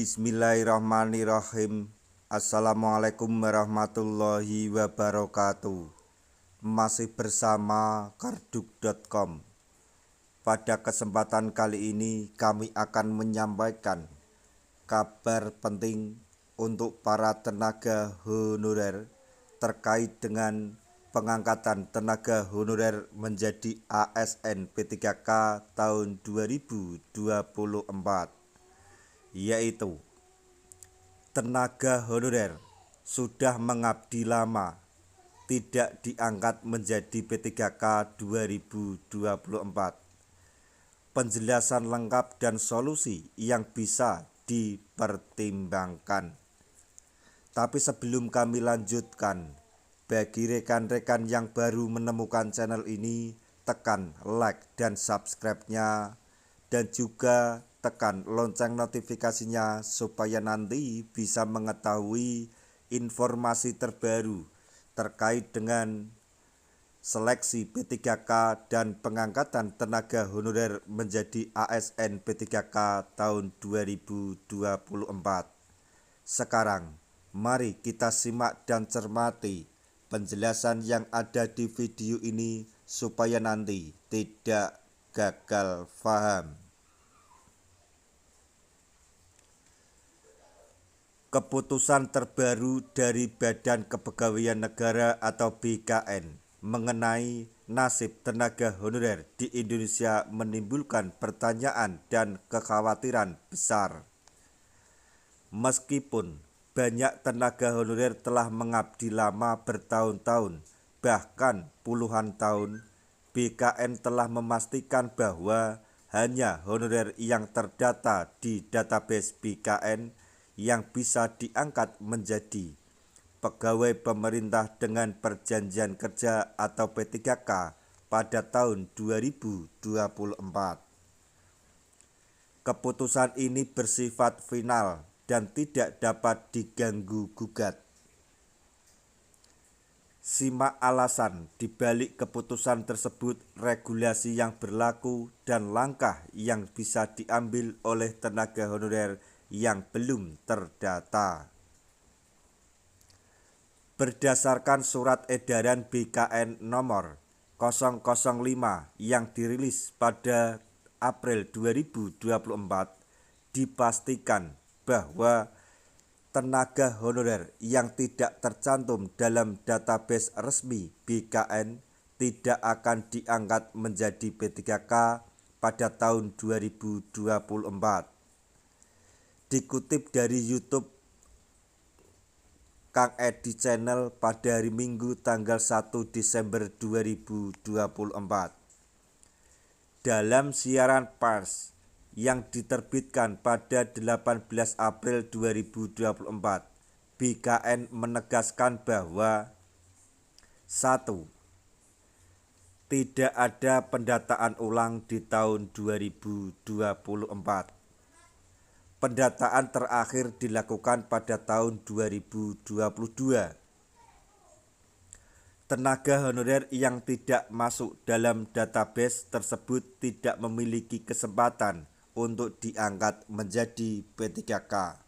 Bismillahirrahmanirrahim. Assalamualaikum warahmatullahi wabarakatuh. Masih bersama karduk.com. Pada kesempatan kali ini kami akan menyampaikan kabar penting untuk para tenaga honorer terkait dengan pengangkatan tenaga honorer menjadi ASN P3K tahun 2024, yaitu tenaga honorer sudah mengabdi lama tidak diangkat menjadi P3K 2024. Penjelasan lengkap dan solusi yang bisa dipertimbangkan. Tapi sebelum kami lanjutkan, bagi rekan-rekan yang baru menemukan channel ini, tekan like dan subscribe-nya, dan juga tekan lonceng notifikasinya supaya nanti bisa mengetahui informasi terbaru terkait dengan seleksi P3K dan pengangkatan tenaga honorer menjadi ASN P3K tahun 2024. Sekarang, mari kita simak dan cermati penjelasan yang ada di video ini supaya nanti tidak gagal paham. Keputusan terbaru dari Badan Kepegawaian Negara atau BKN mengenai nasib tenaga honorer di Indonesia menimbulkan pertanyaan dan kekhawatiran besar. Meskipun banyak tenaga honorer telah mengabdi lama bertahun-tahun, bahkan puluhan tahun, BKN telah memastikan bahwa hanya honorer yang terdata di database BKN yang bisa diangkat menjadi pegawai pemerintah dengan perjanjian kerja atau P3K pada tahun 2024. Keputusan ini bersifat final dan tidak dapat diganggu-gugat. Simak alasan dibalik keputusan tersebut, regulasi yang berlaku, dan langkah yang bisa diambil oleh tenaga honorer yang belum terdata. Berdasarkan surat edaran BKN nomor 005 yang dirilis pada April 2024, dipastikan bahwa tenaga honorer yang tidak tercantum dalam database resmi BKN tidak akan diangkat menjadi P3K pada tahun 2024. Dikutip dari YouTube Kang Edi Channel pada hari Minggu tanggal 1 Desember 2024. Dalam siaran pers yang diterbitkan pada 18 April 2024, BKN menegaskan bahwa 1. Tidak ada pendataan ulang di tahun 2024. Pendataan terakhir dilakukan pada tahun 2022. Tenaga honorer yang tidak masuk dalam database tersebut tidak memiliki kesempatan untuk diangkat menjadi P3K.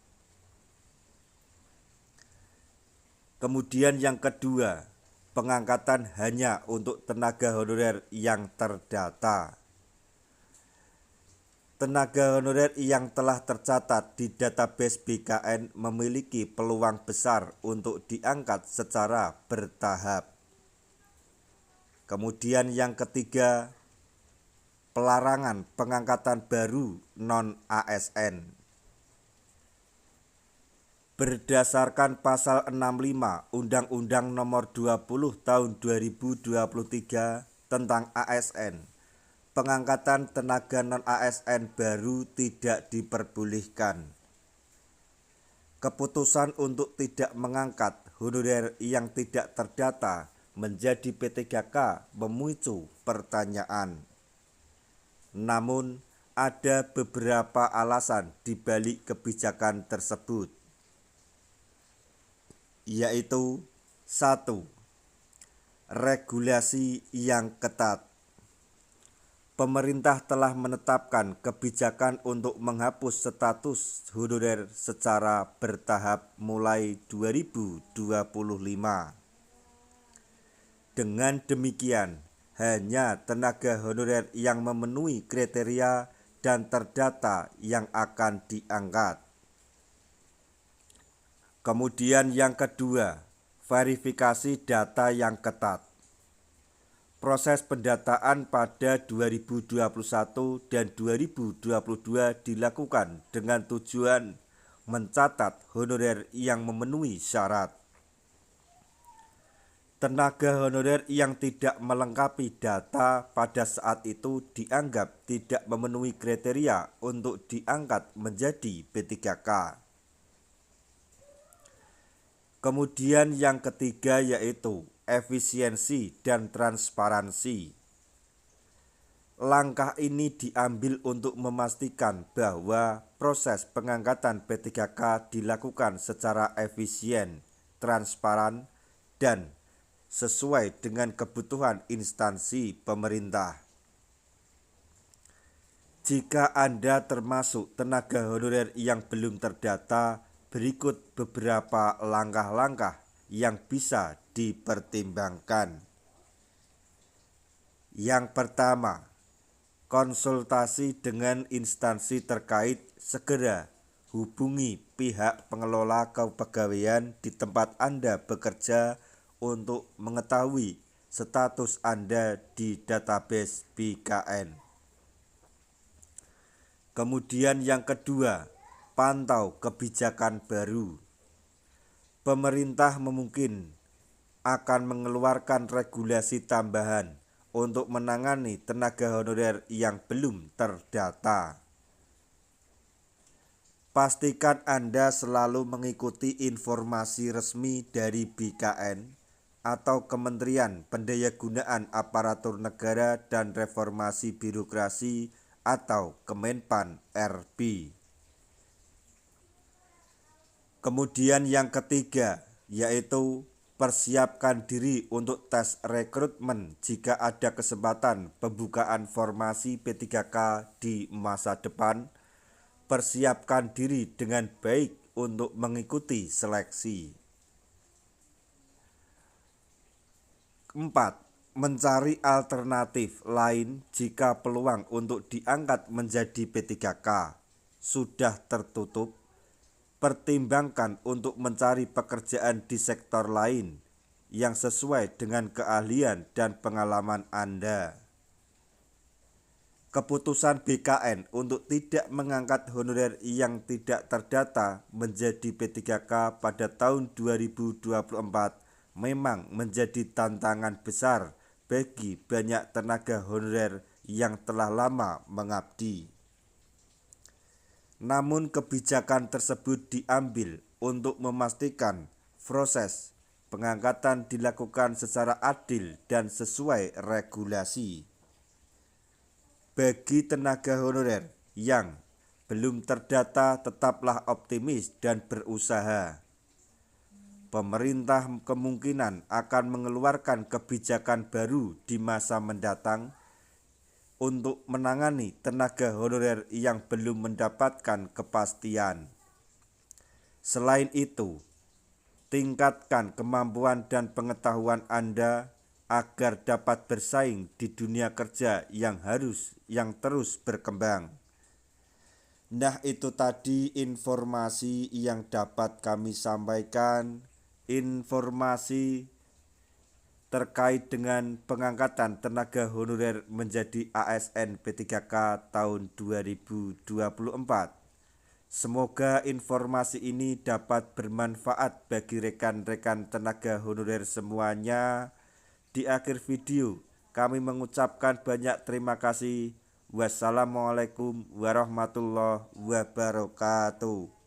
Kemudian yang kedua, pengangkatan hanya untuk tenaga honorer yang terdata. Tenaga honorer yang telah tercatat di database BKN memiliki peluang besar untuk diangkat secara bertahap. Kemudian yang ketiga, pelarangan pengangkatan baru non-ASN. Berdasarkan pasal 65 Undang-Undang Nomor 20 Tahun 2023 tentang ASN, pengangkatan tenaga non-ASN baru tidak diperbolehkan. Keputusan untuk tidak mengangkat honorer yang tidak terdata menjadi P3K memicu pertanyaan. Namun, ada beberapa alasan di balik kebijakan tersebut, yaitu 1. Regulasi yang ketat. Pemerintah telah menetapkan kebijakan untuk menghapus status honorer secara bertahap mulai 2025. Dengan demikian, hanya tenaga honorer yang memenuhi kriteria dan terdata yang akan diangkat. Kemudian yang kedua, verifikasi data yang ketat. Proses pendataan pada 2021 dan 2022 dilakukan dengan tujuan mencatat honorer yang memenuhi syarat. Tenaga honorer yang tidak melengkapi data pada saat itu dianggap tidak memenuhi kriteria untuk diangkat menjadi P3K. Kemudian yang ketiga yaitu efisiensi dan transparansi. Langkah ini diambil untuk memastikan bahwa proses pengangkatan P3K dilakukan secara efisien, transparan, dan sesuai dengan kebutuhan instansi pemerintah. Jika Anda termasuk tenaga honorer yang belum terdata, berikut beberapa langkah-langkah yang bisa dipertimbangkan. Yang pertama, konsultasi dengan instansi terkait. Segera hubungi pihak pengelola kepegawaian di tempat Anda bekerja untuk mengetahui status Anda di database BKN. Kemudian yang kedua, pantau kebijakan baru. Pemerintah mungkin akan mengeluarkan regulasi tambahan untuk menangani tenaga honorer yang belum terdata. Pastikan Anda selalu mengikuti informasi resmi dari BKN atau Kementerian Pendayagunaan Aparatur Negara dan Reformasi Birokrasi atau Kemenpan RB. Kemudian yang ketiga yaitu persiapkan diri untuk tes rekrutmen jika ada kesempatan pembukaan formasi P3K di masa depan. Persiapkan diri dengan baik untuk mengikuti seleksi. 4. Mencari alternatif lain jika peluang untuk diangkat menjadi P3K sudah tertutup. Pertimbangkan untuk mencari pekerjaan di sektor lain yang sesuai dengan keahlian dan pengalaman Anda. Keputusan BKN untuk tidak mengangkat honorer yang tidak terdata menjadi P3K pada tahun 2024 memang menjadi tantangan besar bagi banyak tenaga honorer yang telah lama mengabdi. Namun kebijakan tersebut diambil untuk memastikan proses pengangkatan dilakukan secara adil dan sesuai regulasi. Bagi tenaga honorer yang belum terdata, tetaplah optimis dan berusaha. Pemerintah kemungkinan akan mengeluarkan kebijakan baru di masa mendatang untuk menangani tenaga honorer yang belum mendapatkan kepastian. Selain itu, tingkatkan kemampuan dan pengetahuan Anda agar dapat bersaing di dunia kerja yang terus berkembang. Nah, itu tadi informasi yang dapat kami sampaikan, informasi terkait dengan pengangkatan tenaga honorer menjadi ASN P3K tahun 2024. Semoga informasi ini dapat bermanfaat bagi rekan-rekan tenaga honorer semuanya. Di akhir video, kami mengucapkan banyak terima kasih. Wassalamualaikum warahmatullahi wabarakatuh.